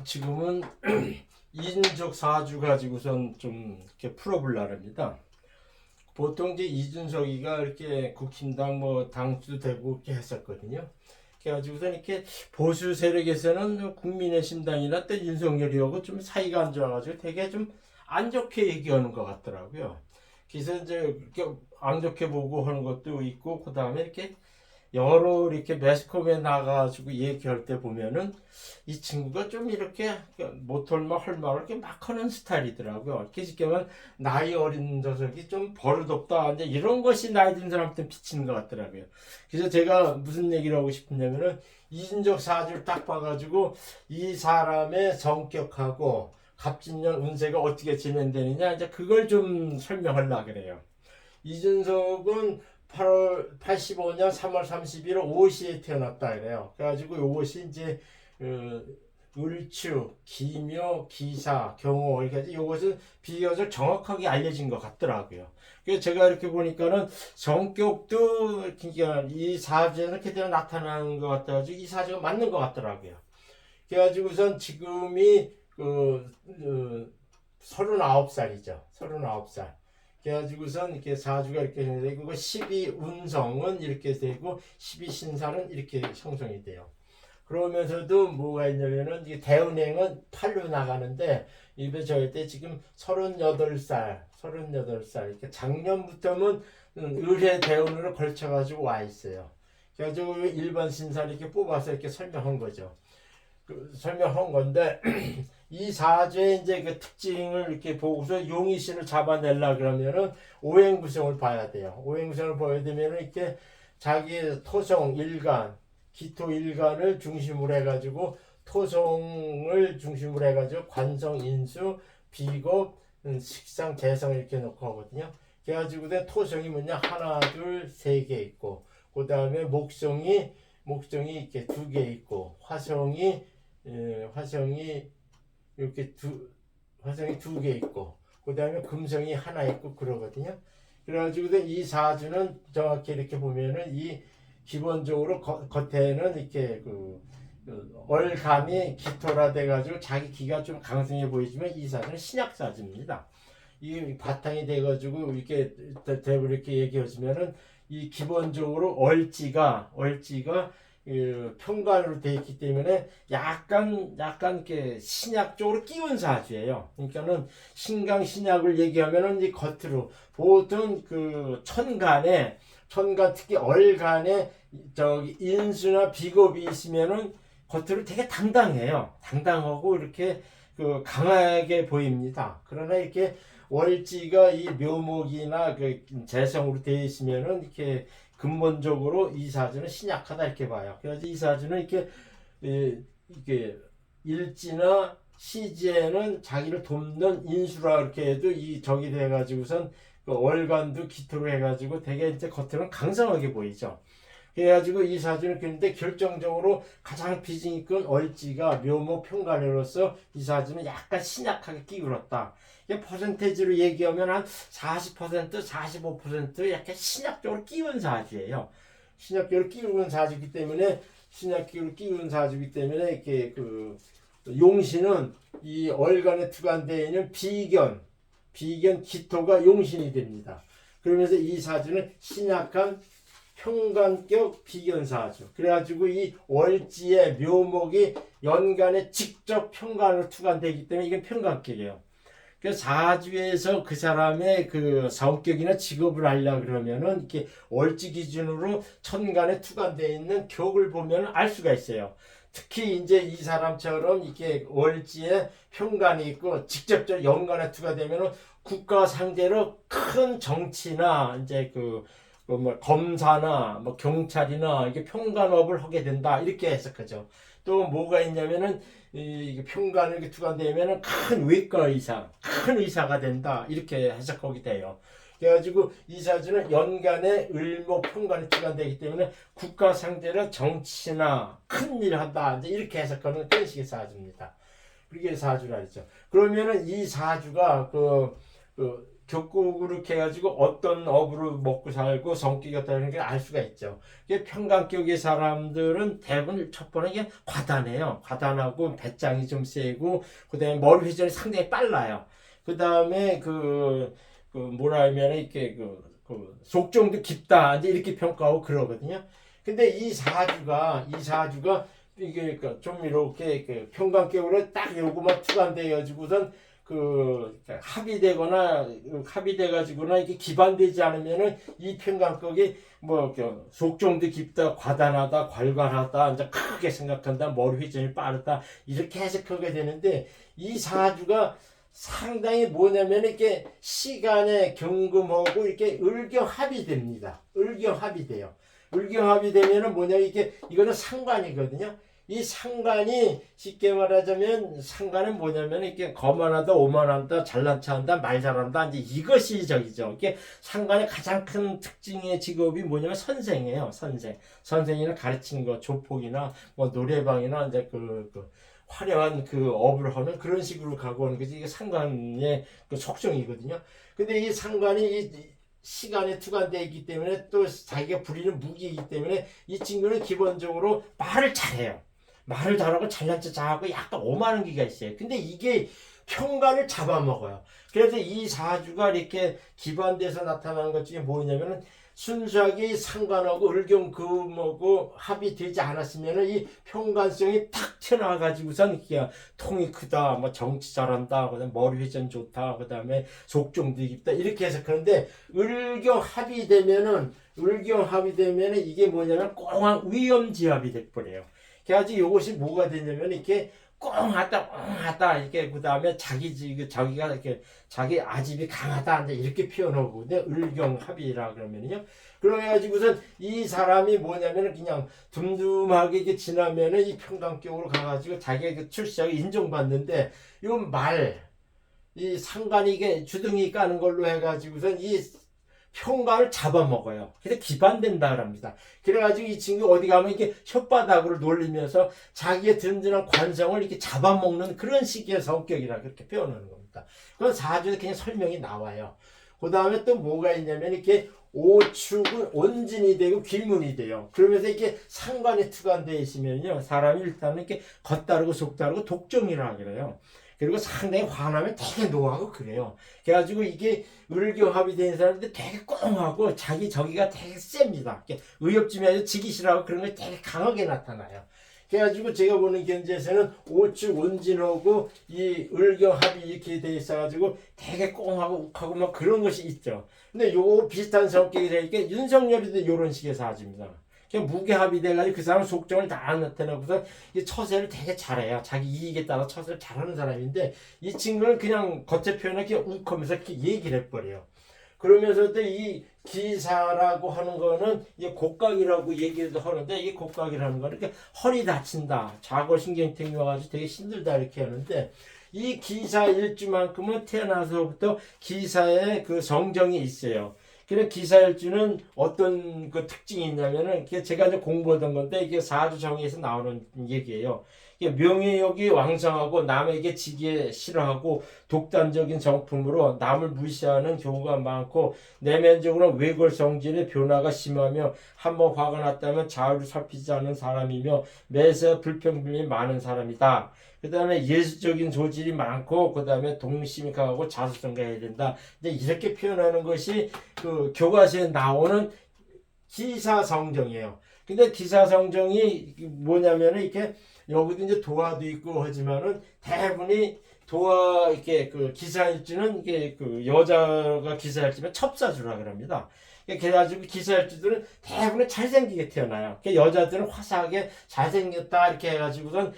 지금은 이준석 사주 가지고선 좀 이렇게 풀어보려고 합니다. 보통 이제 이준석이가 이렇게 국힘당 뭐 당수도 되고 이렇게 했었거든요. 그래가지고선 이렇게 보수 세력에서는 국민의 신당이나 또 윤석열이하고 좀 사이가 안 좋아가지고 되게 좀 안 좋게 얘기하는 것 같더라고요. 그래서 이제 이렇게 안 좋게 보고 하는 것도 있고, 그 다음에 이렇게 여러 이렇게 매스컴에 나가가지고 얘기할 때 보면은 이 친구가 좀 이렇게 못할말 할 말을 이렇게 막 하는 스타일이더라고요. 그러니까 나이 어린 녀석이 좀 버릇없다, 이제 이런 것이 나이 든 사람한테 비치는 것 같더라고요. 그래서 제가 무슨 얘기를 하고 싶냐면은 이준석 사주를 딱 봐가지고 이 사람의 성격하고 갑진년 운세가 어떻게 진행되느냐, 이제 그걸 좀 설명하려고 그래요. 이준석은 8월 85년 3월 31일 오시에 태어났다 그래요. 그래가지고 이것이 이제 을추, 기묘, 기사, 경호, 이렇게 이것은 비교적 정확하게 알려진 것 같더라고요. 그래서 제가 이렇게 보니까는 성격도 그러니까 이 사주에서 그대로 나타나는 것 같아가지고 이 사주가 맞는 것 같더라고요. 그래가지고선 지금이 39살이죠. 39살. 그래가지고선 이렇게 사주가 이렇게 되는데, 그거 12운성은 이렇게 되고 12신사는 이렇게 형성이 돼요. 그러면서도 뭐가 있냐면은 이게 대운행은 8로 나가는데, 이게 저희 때 지금 38살 이렇게 작년부터는 을의 대운으로 걸쳐가지고 와 있어요. 그래가지고 일반 신사를 이렇게 뽑아서 이렇게 설명한 거죠. 설명한 건데 이 사주의 이제 그 특징을 이렇게 보고서 용의신을 잡아내려 그러면은 오행구성을 봐야 돼요. 오행구성을 보야 되면은 이렇게 자기 토성 일간, 기토 일간을 중심으로 해가지고 토성을 중심으로 해가지고 관성, 인수, 비겁, 식상, 재성 이렇게 놓고 하거든요. 그래가지고 토성이 뭐냐, 하나, 둘, 세 개 있고, 그 다음에 목성이 이렇게 두 개 있고, 화성이 이렇게 화성이 두 개 있고, 그 다음에 금성이 하나 있고 그러거든요. 그래가지고 이 사주는 정확히 이렇게 보면은 이 기본적으로 겉에는 이렇게 얼감이 기토라 돼가지고 자기 기가 좀 강성해 보이지만 이 사주는 신약 사주입니다. 이 바탕이 돼가지고 이렇게 대부분 이렇게 얘기해주면은 이 기본적으로 얼지가 평관으로 되어 있기 때문에 약간 이렇게 신약 쪽으로 끼운 사주예요. 그러니까는 신강 신약을 얘기하면은 이 겉으로 보통 천간 특히 얼간에 저기 인수나 비겁이 있으면은 겉으로 되게 당당해요. 당당하고 이렇게 강하게 보입니다. 그러나 이렇게 월지가 이 묘목이나 재성으로 되어 있으면은 이렇게 근본적으로 이 사주는 신약하다 이렇게 봐요. 그래서 이 사주는 이렇게 일지나 시지에는 자기를 돕는 인수라 이렇게 해도 이 적이 돼가지고선 월간도 기토로 해가지고 되게 이제 겉으로는 강성하게 보이죠. 그래가지고 이 사주는 그런데 결정적으로 가장 비중이 큰 얼지가 묘목 평간으로서 이 사주는 약간 신약하게 기울었다. 퍼센테이지로 얘기하면 한 40%, 45% 약간 신약적으로 끼운 사주예요. 신약적으로 끼운 사주이기 때문에 이렇게 용신은 이 얼간에 투관되어 있는 비견 기토가 용신이 됩니다. 그러면서 이 사주는 신약한 평간격 비견사주. 그래가지고 이 월지의 묘목이 연간에 직접 평간으로 투관되기 때문에 이건 평간격이에요. 그래서 사주에서 그 사람의 성격이나 직업을 알려 그러면은 이렇게 월지 기준으로 천간에 투관되어 있는 격을 보면 알 수가 있어요. 특히 이제 이 사람처럼 이렇게 월지에 평간이 있고 직접적으로 연간에 투과되면은 국가 상대로 큰 정치나 이제 검사나 경찰이나 이게 평간업을 하게 된다 이렇게 해석하죠. 또 뭐가 있냐면은 이 평간을 이렇게 투과되면은 큰 외과 의사, 큰 의사가 된다 이렇게 해석하게 돼요. 그래가지고 이 사주는 연간에 을목 평간이 투과되기 때문에 국가 상대로 정치나 큰 일을 한다 이렇게 해석하는 그런 식의 사주입니다. 그게 사주라 했죠. 그러면은 이 사주가 겪고 그렇게 해가지고 어떤 업으로 먹고 살고 성격이 어떠는 걸 알 수가 있죠. 이게 평강격의 사람들은 대부분 첫 번째 이게 과단해요. 과단하고 배짱이 좀 세고 그다음에 머리 회전이 상당히 빨라요. 그다음에 그 뭐라 하면 이렇게 그 속정도 깊다 이제 이렇게 평가하고 그러거든요. 근데 이 사주가 이게 좀 이렇게 그 평강격으로 딱 요거만 투과돼 가지고선 합의돼 가지고나 이게 기반되지 않으면은 이 평강격이 뭐 속정도 깊다, 과단하다, 괄괄하다, 이제 크게 생각한다, 머리 회전이 빠르다 이렇게 해석하게 되는데 이 사주가 상당히 뭐냐면 이렇게 시간에 경금하고 이렇게 을경합이 됩니다. 을경합이 돼요. 을경합이 되면은 뭐냐 이거는 상관이거든요. 이 상관이 쉽게 말하자면 상관은 뭐냐면 이렇게 거만하다, 오만하다, 잘난 척한다, 말 잘한다 이제 이것이 저기죠. 이게 상관의 가장 큰 특징의 직업이 뭐냐면 선생이에요. 선생이나 가르치는 거, 조폭이나 뭐 노래방이나 이제 화려한 업을 하는 그런 식으로 가고 오는 거지. 이게 상관의 속성이거든요. 근데 이 상관이 이 시간에 투과되어 있기 때문에 또 자기가 부리는 무기이기 때문에 이 친구는 기본적으로 말을 잘해요. 말을 잘하고 잘난 척 잘하고 약간 오만한 기가 있어요. 근데 이게 평간을 잡아먹어요. 그래서 이 사주가 이렇게 기반돼서 나타나는 것 중에 뭐냐면은 순수하게 상관하고 을경금하고 합의되지 않았으면 이 평간성이 탁 튀어나와가지고선 통이 크다, 뭐 정치 잘한다, 그다음 머리 회전 좋다, 그다음에 속정도 깊다 이렇게 해석하는데 을경합의되면은 이게 뭐냐면 꽁한 위험지압이 돼버려요. 그래가지고 이것이 뭐가 되냐면 이렇게 꽁하다 이렇게 그다음에 자기가 이렇게 자기 아집이 강하다 이렇게 표현하고 근데 을경합이라 그러면요. 그래가지고선 이 사람이 뭐냐면은 그냥 둠둠하게 이렇게 지나면은 이 평강격으로 가가지고 자기가 출세하고 인정받는데 이 상관이 이게 주둥이 까는 걸로 해가지고선 이 평가를 잡아먹어요. 그래서 기반된다 그럽니다. 그래가지고 이 친구 어디 가면 이렇게 혓바닥으로 놀리면서 자기의 든든한 관성을 이렇게 잡아먹는 그런 식의 성격이라 그렇게 표현하는 겁니다. 그건 사주에 그냥 설명이 나와요. 그 다음에 또 뭐가 있냐면 이렇게 오축은 온진이 되고 귀문이 돼요. 그러면서 이렇게 상관이 투관되어 있으면요. 사람이 일단은 이렇게 겉다르고 속다르고 독정이라 그래요. 그리고 상당히 화나면 되게 노하고 그래요. 그래가지고 이게 을경합이 된 사람들 되게 꽁하고 자기 저기가 되게 셉니다. 의협쯤이 아주 지기 싫어하고 그런 게 되게 강하게 나타나요. 그래가지고 제가 보는 견지에서는 오축 온진하고 이 을경합이 이렇게 돼 있어가지고 되게 꽁하고 욱하고 막 그런 것이 있죠. 근데 요 비슷한 성격이 되니까 윤석열이도 이런 식의 사주입니다. 무게합이 돼가지고 그 사람 속정을 다 나타내고서 처세를 되게 잘해요. 자기 이익에 따라 처세를 잘하는 사람인데 이 친구는 그냥 겉에 표현을 이렇게 욱하면서 이렇게 얘기를 해버려요. 그러면서도 이 기사라고 하는 거는 이게 곡각이라고 얘기도 하는데 이게 곡각이라는 거는 이렇게 허리 다친다, 좌골신경통이 와가지고 되게 힘들다 이렇게 하는데 이 기사 일주만큼은 태어나서부터 기사의 그 성정이 있어요. 그래 기사일주는 어떤 그 특징이 있냐면은 제가 이제 공부하던 건데 이게 사주 정의에서 나오는 얘기예요. 이게 명예욕이 왕성하고 남에게 지기 싫어하고 독단적인 성품으로 남을 무시하는 경우가 많고 내면적으로 외골 성질의 변화가 심하며 한번 화가 났다면 좌우를 살피지 않는 사람이며 매사 불평등이 많은 사람이다. 그 다음에 예술적인 소질이 많고 그 다음에 동심이 강하고 자수성가 해야 된다. 이제 이렇게 표현하는 것이 그 교과서에 나오는 기사성정이에요. 근데 기사성정이 뭐냐면은 이렇게 여기도 이제 도화도 있고 하지만은 대부분이 도화 이렇게 그 기사일주는 이게 그 여자가 기사일주면 첩사주라 그럽니다. 그래가지고 기사일주들은 대부분 잘생기게 태어나요. 여자들은 화사하게 잘생겼다 이렇게 해가지고선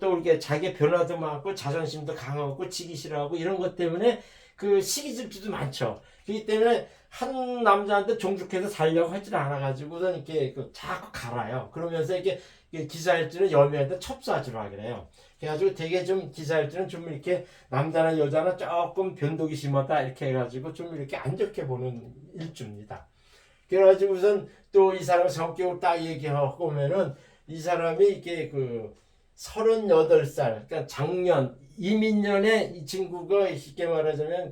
또 이렇게 자기 변화도 많고 자존심도 강하고 지기 싫어하고 이런 것 때문에 그 시기질주도 많죠. 그렇기 때문에 한 남자한테 종족해서 살려고 하질 않아가지고선 이렇게 자꾸 갈아요. 그러면서 이렇게 기사일주는 여명한테 첩사주라 그래요. 그래가지고 되게 좀 기사일주는 좀 이렇게 남자나 여자나 조금 변덕이 심하다 이렇게 해가지고 좀 이렇게 안 좋게 보는 일주입니다. 그래가지고선 또 이 사람 성격을 딱 얘기하고 보면은 이 사람이 이렇게 38살, 그러니까 작년, 이민년에 이 친구가 쉽게 말하자면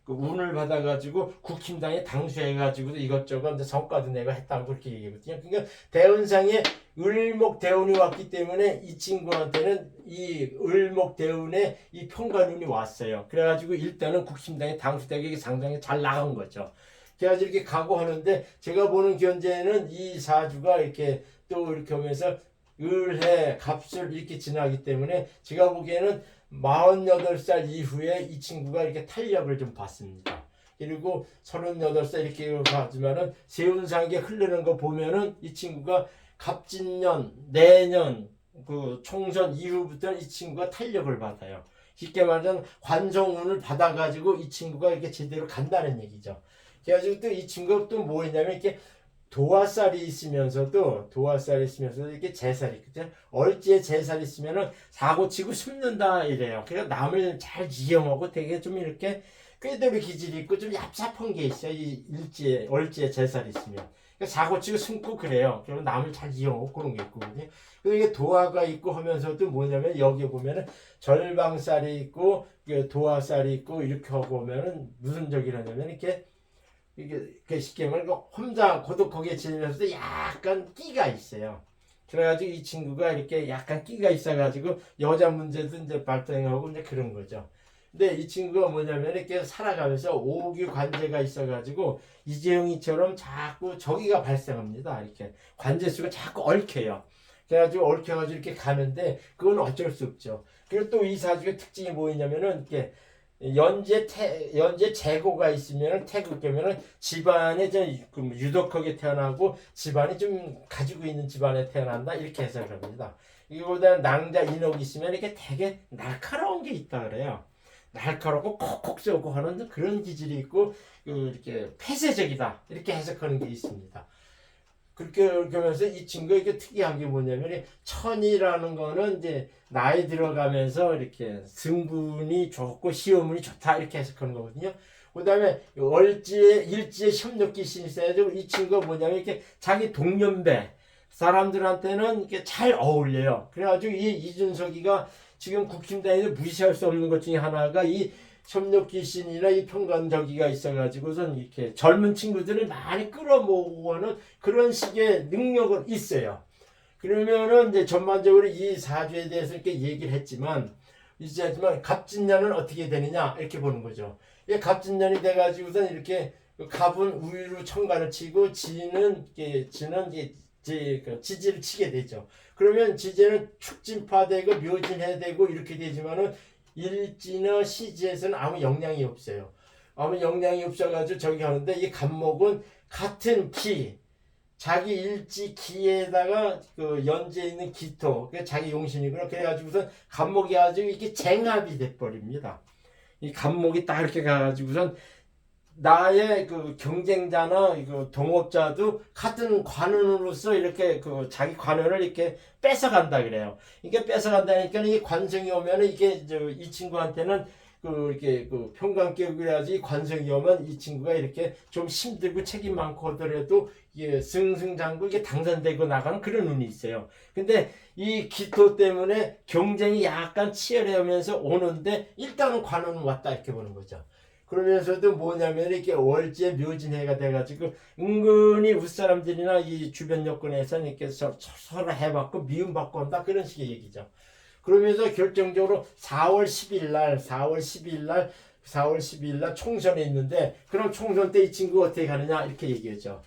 그 운을 받아가지고 국힘당에 당수해가지고 이것저것 이제 성과도 내가 했다고 그렇게 얘기하거든요. 그러니까 대운상에 을목대운이 왔기 때문에 이 친구한테는 이 을목대운에 이 평관운이 왔어요. 그래가지고 일단은 국힘당에 당수되게 상당히 잘 나간 거죠. 그래가지고 이렇게 가고 하는데 제가 보는 견제는 이 사주가 이렇게 또 이렇게 하면서 을해 갑술 이렇게 지나기 때문에 제가 보기에는 48살 이후에 이 친구가 이렇게 탄력을 좀 받습니다. 그리고 38살 이렇게 하지만은 세운상에 흐르는 거 보면은 이 친구가 갑진년, 내년 그 총선 이후부터 이 친구가 탄력을 받아요. 쉽게 말하면 관성운을 받아가지고 이 친구가 이렇게 제대로 간다는 얘기죠. 그래가지고 또 이 친구가 또 뭐였냐면 이렇게 도화살이 있으면서도 이렇게 재살이 있거든. 얼지에 재살이 있으면은 사고치고 숨는다 이래요. 그래서 남을 잘 이용하고 되게 좀 이렇게 꾀대로 기질이 있고 좀 얍삽한 게 있어요. 이 얼지에 재살이 있으면. 그러니까 사고치고 숨고 그래요. 그러면 남을 잘 이용하고 그런 게 있거든요. 그리고 이게 도화가 있고 하면서도 뭐냐면 여기 보면은 절방살이 있고 도화살이 있고 이렇게 하고 보면은 무슨 적이라냐면 이게 쉽게 말하면 혼자 고독하게 지내면서도 약간 끼가 있어요. 그래가지고 이 친구가 이렇게 약간 끼가 있어가지고 여자 문제도 이제 발생하고 이제 그런 거죠. 근데 이 친구가 뭐냐면 이렇게 살아가면서 오규 관제가 있어가지고 이재용이처럼 자꾸 저기가 발생합니다. 이렇게 관제수가 자꾸 얽혀요. 그래가지고 얽혀가지고 이렇게 가는데 그건 어쩔 수 없죠. 그리고 또 이 사주의 특징이 뭐냐면은 이렇게 연재 재고가 있으면 태극되면은 집안에 좀 유독하게 태어나고 집안이 좀 가지고 있는 집안에 태어난다 이렇게 해석을 합니다. 이거보다는 낭자 인옥이 있으면 이렇게 되게 날카로운 게 있다 그래요. 날카롭고 콕콕 쏘고 하는 그런 기질이 있고 이렇게 폐쇄적이다 이렇게 해석하는 게 있습니다. 그렇게 하면서 이 친구가 이게 특이한 게 뭐냐면 천이라는 거는 이제 나이 들어가면서 이렇게 승분이 좋고 시험운이 좋다 이렇게 해석하는 거거든요. 그 다음에 일지에 협력기신이 있어야죠. 이 친구가 뭐냐면 이렇게 자기 동년배 사람들한테는 이렇게 잘 어울려요. 그래가지고 이 이준석이가 지금 국힘당에서 무시할 수 없는 것 중에 하나가 이 협력귀신이나 이 평관저기가 있어가지고선 이렇게 젊은 친구들을 많이 끌어모으고 하는 그런 식의 능력은 있어요. 그러면은 이제 전반적으로 이 사주에 대해서 이렇게 얘기를 했지만 갑진년은 어떻게 되느냐 이렇게 보는 거죠. 이 갑진년이 돼가지고선 이렇게 갑은 우위로 천간을 치고 지는 지지를 치게 되죠. 그러면 지지는 축진파되고 묘진해되고 이렇게 되지만은 일지나 시지에서는 아무 영향이 없어요. 아무 영향이 없어가지고 저기 하는데 이 갑목은 같은 기, 자기 일지 기에다가 그 연재 있는 기토, 그 자기 용신이구나. 그래가지고선 갑목이 가지고 이렇게 쟁합이 돼버립니다. 이 갑목이 딱 이렇게 가가지고선 나의 그 경쟁자나 그 동업자도 같은 관원으로서 이렇게 그 자기 관원을 이렇게 뺏어간다 그래요. 이게 뺏어간다니까 이게 관성이 오면은 이게 이 친구한테는 이렇게 평관계획을 해야지 관성이 오면 이 친구가 이렇게 좀 힘들고 책임 많고 하더라도 이게 승승장구 이게 당선되고 나가는 그런 운이 있어요. 근데 이 기토 때문에 경쟁이 약간 치열해오면서 오는데 일단은 관원은 왔다 이렇게 보는 거죠. 그러면서도 뭐냐면 이렇게 월지에 묘진해가 돼가지고 은근히 윗사람들이나 이 주변 여건에서는 이렇게 서로 해봤고 미움받고 한다 그런 식의 얘기죠. 그러면서 결정적으로 4월 10일 날 총선에 있는데 그럼 총선 때 이 친구가 어떻게 가느냐 이렇게 얘기하죠.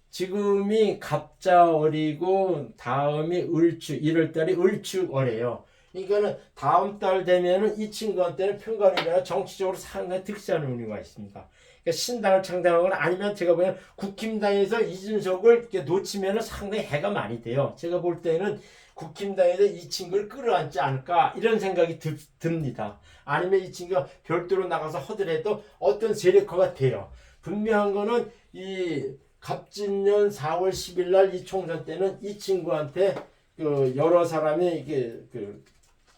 지금이 갑자월이고 다음이 을축 1월달이 을축월이에요. 그러니까는 다음 달 되면은 이 친구한테는 평관이나 정치적으로 상당히 득세하는 운이가 있습니다. 그러니까 신당을 창당하거나 아니면 제가 보면 국힘당에서 이준석을 이렇게 놓치면은 상당히 해가 많이 돼요. 제가 볼 때는 국힘당에서 이 친구를 끌어안지 않을까 이런 생각이 듭니다. 아니면 이 친구가 별도로 나가서 하더라도 어떤 세력화가 돼요. 분명한 거는 이 갑진년 4월 10일 날 이 총선 때는 이 친구한테 여러 사람이 이게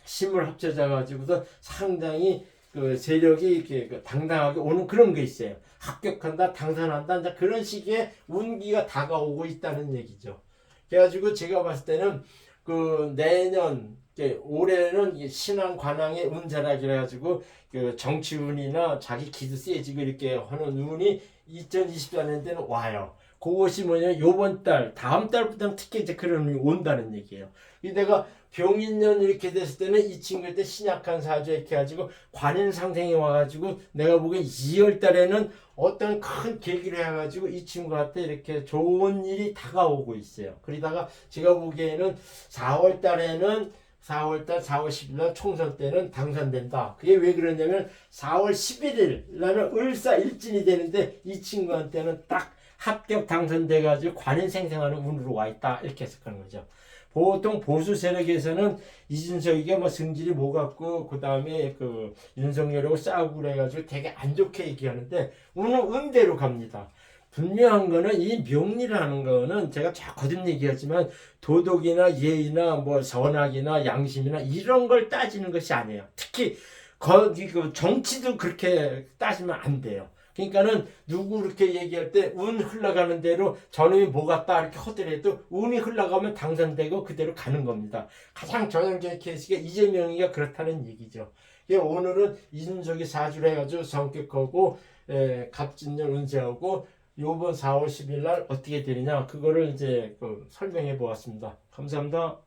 힘을 합쳐져 가지고서 상당히 세력이 이렇게 당당하게 오는 그런 게 있어요. 합격한다, 당선한다, 이제 그런 식의 운기가 다가오고 있다는 얘기죠. 그래가지고 제가 봤을 때는 그 내년 올해는 이 신앙 관항의 운자락이라 가지고 그 정치운이나 자기 기도 세지고 이렇게 하는 운이 2024년대는 와요. 그것이 뭐냐, 요번 달, 다음 달부터는 특히 이제 그런 운이 온다는 얘기예요. 이 내가 병인년 이렇게 됐을 때는 이 친구일 때 신약한 사주 이렇게 해가지고 관인 상생이 와가지고 내가 보기엔 2월 달에는 어떤 큰 계기를 해가지고 이 친구한테 이렇게 좋은 일이 다가오고 있어요. 그러다가 제가 보기에는 4월 달에는 4월달 4월 10일 날 총선 때는 당선된다. 그게 왜 그러냐면 4월 11일 날은 을사일진이 되는데 이 친구한테는 딱 합격 당선돼 가지고 관인 생생하는 운으로 와 있다. 이렇게 해석하는 거죠. 보통 보수 세력에서는 이준석이가 뭐 승질이 뭐 같고 그 다음에 그 윤석열하고 싸우고 그래가지고 되게 안 좋게 얘기하는데 오늘 운대로 갑니다. 분명한 거는 이 명리라는 거는 제가 거듭 얘기하지만 도덕이나 예의나 뭐 선악이나 양심이나 이런 걸 따지는 것이 아니에요. 특히 거기 그 정치도 그렇게 따지면 안 돼요. 그러니까는 누구 이렇게 얘기할 때 운 흘러가는 대로 저놈이 뭐 같다 이렇게 하더라도 운이 흘러가면 당선되고 그대로 가는 겁니다. 가장 전형적인 케이스가 이재명이가 그렇다는 얘기죠. 오늘은 이준석이 사주를 해가지고 성격하고 갑진년 운세하고 요번 4월 10일 날 어떻게 되느냐 그거를 이제 설명해 보았습니다. 감사합니다.